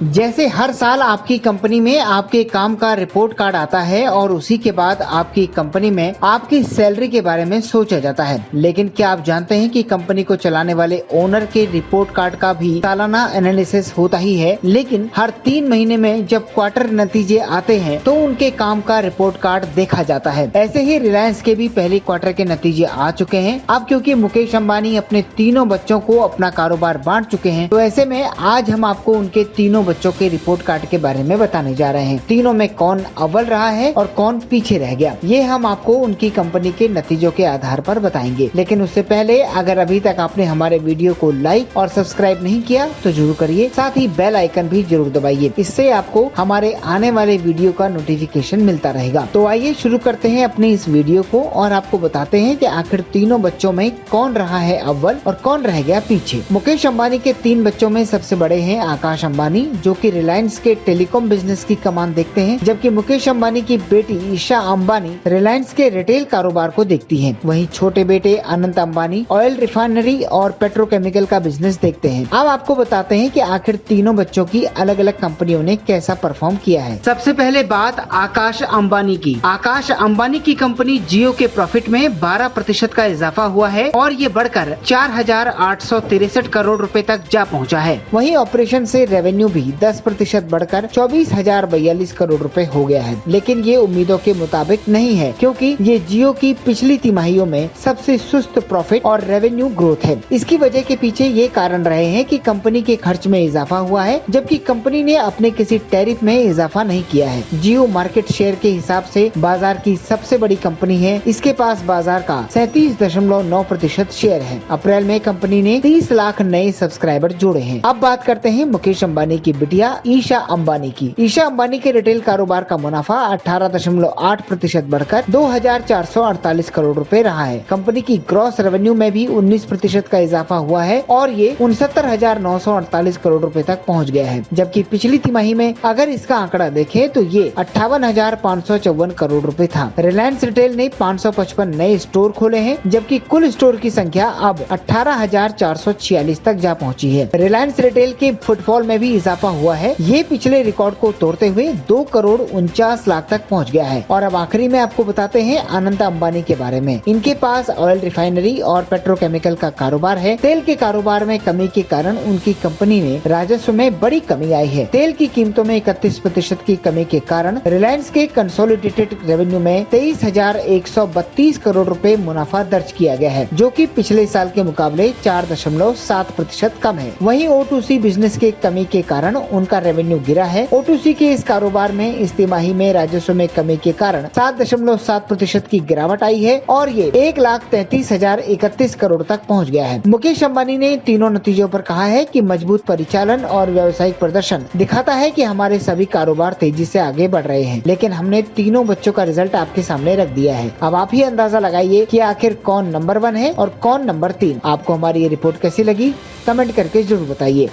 जैसे हर साल आपकी कंपनी में आपके काम का रिपोर्ट कार्ड आता है और उसी के बाद आपकी कंपनी में आपकी सैलरी के बारे में सोचा जाता है, लेकिन क्या आप जानते हैं कि कंपनी को चलाने वाले ओनर के रिपोर्ट कार्ड का भी सालाना एनालिसिस होता ही है, लेकिन हर 3 महीने में जब क्वार्टर नतीजे आते हैं तो उनके काम का रिपोर्ट कार्ड देखा जाता है। ऐसे ही रिलायंस के भी पहले क्वार्टर के नतीजे आ चुके हैं। अब क्योंकि मुकेश अंबानी अपने तीनों बच्चों को अपना कारोबार बांट चुके हैं, तो ऐसे में आज हम आपको उनके तीनों बच्चों के रिपोर्ट कार्ड के बारे में बताने जा रहे हैं। तीनों में कौन अव्वल रहा है और कौन पीछे रह गया, ये हम आपको उनकी कंपनी के नतीजों के आधार पर बताएंगे। लेकिन उससे पहले अगर अभी तक आपने हमारे वीडियो को लाइक और सब्सक्राइब नहीं किया तो जरूर करिए, साथ ही बेल आइकन भी जरूर दबाइए। इससे आपको हमारे आने वाले वीडियो का नोटिफिकेशन मिलता रहेगा। तो आइए शुरू करते हैं अपने इस वीडियो को और आपको बताते हैं कि आखिर तीनों बच्चों में कौन रहा है अव्वल और कौन रह गया पीछे। मुकेश अंबानी के 3 बच्चों में सबसे बड़े हैं आकाश अंबानी, जो कि रिलायंस के टेलीकॉम बिजनेस की कमान देखते हैं, जबकि मुकेश अंबानी की बेटी ईशा अंबानी रिलायंस के रिटेल कारोबार को देखती हैं। वहीं छोटे बेटे अनंत अंबानी ऑयल रिफाइनरी और पेट्रोकेमिकल का बिजनेस देखते हैं। अब आपको बताते हैं कि आखिर तीनों बच्चों की अलग अलग कंपनियों ने कैसा परफॉर्म किया है। सबसे पहले बात आकाश अंबानी की। आकाश अंबानी की कंपनी जियो के प्रॉफिट में 12% का इजाफा हुआ है और ये बढ़कर 4,863 करोड़ रुपए तक जा पहुंचा है। वहीं ऑपरेशन से रेवेन्यू भी 10% बढ़कर 24,042 करोड़ रुपए हो गया है। लेकिन ये उम्मीदों के मुताबिक नहीं है, क्योंकि ये जियो की पिछली तिमाहियों में सबसे सुस्त प्रॉफिट और रेवेन्यू ग्रोथ है। इसकी वजह के पीछे ये कारण रहे हैं कि कंपनी के खर्च में इजाफा हुआ है, जबकि कंपनी ने अपने किसी टैरिफ में इजाफा नहीं किया है। जियो मार्केट शेयर के हिसाब से बाजार की सबसे बड़ी कंपनी है। इसके पास बाजार का 37.9% शेयर है। अप्रैल में कंपनी ने 30 लाख नए सब्सक्राइबर जोड़े हैं। अब बात करते हैं मुकेश अंबानी की बिटिया ईशा अंबानी की। ईशा अंबानी के रिटेल कारोबार का मुनाफा 18.8% बढ़कर 2,448 करोड़ रुपए रहा है। कंपनी की ग्रॉस रेवेन्यू में भी 19% का इजाफा हुआ है और ये 69,948 करोड़ रुपए तक पहुंच गया है। जबकि पिछली तिमाही में अगर इसका आंकड़ा देखें तो ये 58,554 करोड़ रुपए था। रिलायंस रिटेल ने 555 नए स्टोर खोले हैं, जबकि कुल स्टोर की संख्या अब 18,446 तक जा पहुंची है। रिलायंस रिटेल के फुटफॉल में भी इजाफा हुआ है। ये पिछले रिकॉर्ड को तोड़ते हुए 2,49,00,000 तक पहुंच गया है। और अब आखिरी में आपको बताते हैं अनंत अंबानी के बारे में। इनके पास ऑयल रिफाइनरी और पेट्रोकेमिकल का कारोबार है। तेल के कारोबार में कमी के कारण उनकी कंपनी में राजस्व में बड़ी कमी आई है। तेल की कीमतों में 31% की कमी के कारण रिलायंस के कंसोलिडेटेड रेवेन्यू में 23,132 करोड़ रुपए मुनाफा दर्ज किया गया है, जो कि पिछले साल के मुकाबले 4.7% कम है। वहीं O2C बिजनेस के कमी के कारण उनका रेवेन्यू गिरा है। O2C के इस कारोबार में इस तिमाही में राजस्व में कमी के कारण 7.7% की गिरावट आई है और ये 1,33,031 करोड़ तक पहुंच गया है। मुकेश अंबानी ने तीनों नतीजों पर कहा है कि मजबूत परिचालन और व्यावसायिक प्रदर्शन दिखाता है कि हमारे सभी कारोबार तेजी से आगे बढ़ रहे हैं, लेकिन हमने तीनों बच्चों का रिजल्ट आपके सामने रख दिया है। अब आप ही अंदाजा लगाइए कि आखिर कौन नंबर 1 है और कौन नंबर 3। आपको हमारी ये रिपोर्ट कैसी लगी, कमेंट करके जरूर बताइए।